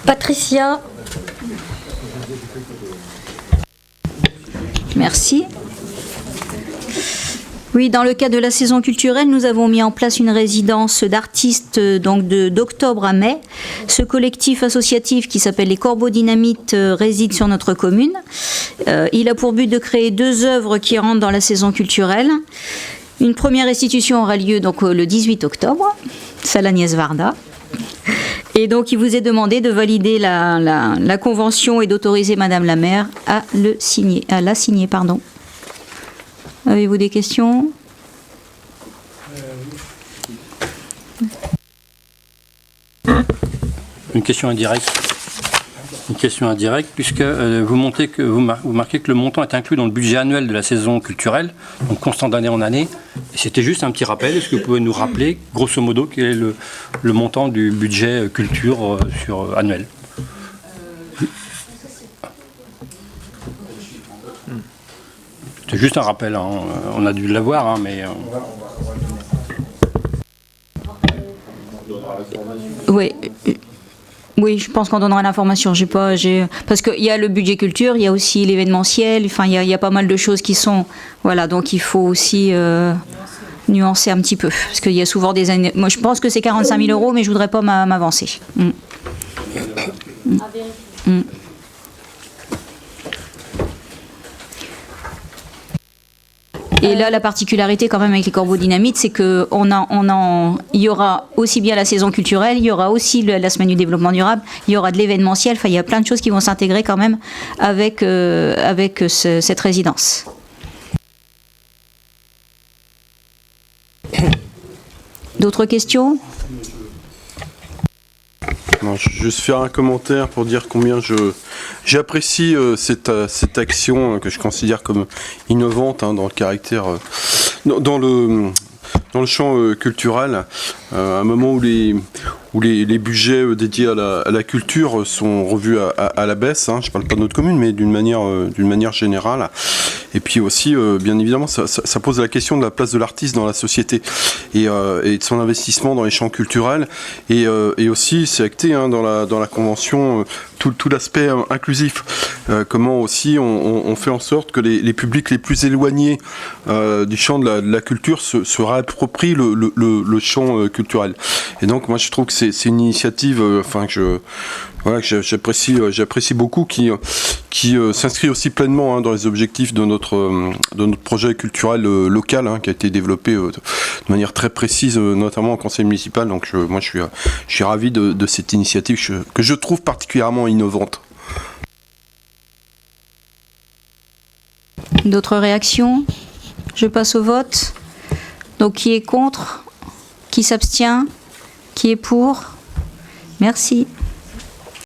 Patricia. Merci. Oui, dans le cadre de la saison culturelle, nous avons mis en place une résidence d'artistes donc d'octobre à mai. Ce collectif associatif qui s'appelle les Corbeaux Dynamite réside sur notre commune. Il a pour but de créer 2 œuvres qui rentrent dans la saison culturelle. Une première restitution aura lieu donc le 18 octobre, salle Agnès Varda. Et donc, il vous est demandé de valider la convention et d'autoriser Madame la maire à la signer. Avez-vous des questions ? Une question indirecte. Puisque vous marquez que le montant est inclus dans le budget annuel de la saison culturelle, donc constant d'année en année. Et c'était juste un petit rappel. Est-ce que vous pouvez nous rappeler, grosso modo, quel est le montant du budget culture annuel ? C'est juste un rappel, hein. On a dû l'avoir, hein, mais... Oui, je pense qu'on donnera l'information. Parce qu'il y a le budget culture, il y a aussi l'événementiel, enfin, il y a pas mal de choses qui sont... Voilà, donc il faut aussi nuancer un petit peu. Parce qu'il y a souvent des années... Moi, je pense que c'est 45 000 €, mais je ne voudrais pas m'avancer. Et là, la particularité quand même avec les Corbeaux Dynamite, c'est qu'il y aura aussi bien la saison culturelle, il y aura aussi la semaine du développement durable, il y aura de l'événementiel, enfin il y a plein de choses qui vont s'intégrer quand même avec cette résidence. D'autres questions ? Non, je vais juste faire un commentaire pour dire combien j'apprécie cette action que je considère comme innovante, hein, dans le caractère, dans le champ culturel, à un moment où les budgets dédiés à la culture sont revus à la baisse, hein. Je ne parle pas de notre commune, mais d'une manière générale. Et puis aussi, bien évidemment, ça pose la question de la place de l'artiste dans la société et de son investissement dans les champs culturels. Et aussi, c'est acté, hein, dans la convention, tout l'aspect inclusif. Comment aussi on fait en sorte que les publics les plus éloignés du champ de la culture se réapproprient le champ culturel. Et donc, moi, je trouve que c'est une initiative, que j'apprécie beaucoup, qui s'inscrit aussi pleinement, hein, dans les objectifs de notre projet culturel local, hein, qui a été développé de manière très précise, notamment au conseil municipal. Donc moi je suis ravi de cette initiative que je trouve particulièrement innovante. D'autres réactions ? Je passe au vote. Donc qui est contre ? Qui s'abstient ? Qui est pour ? Merci.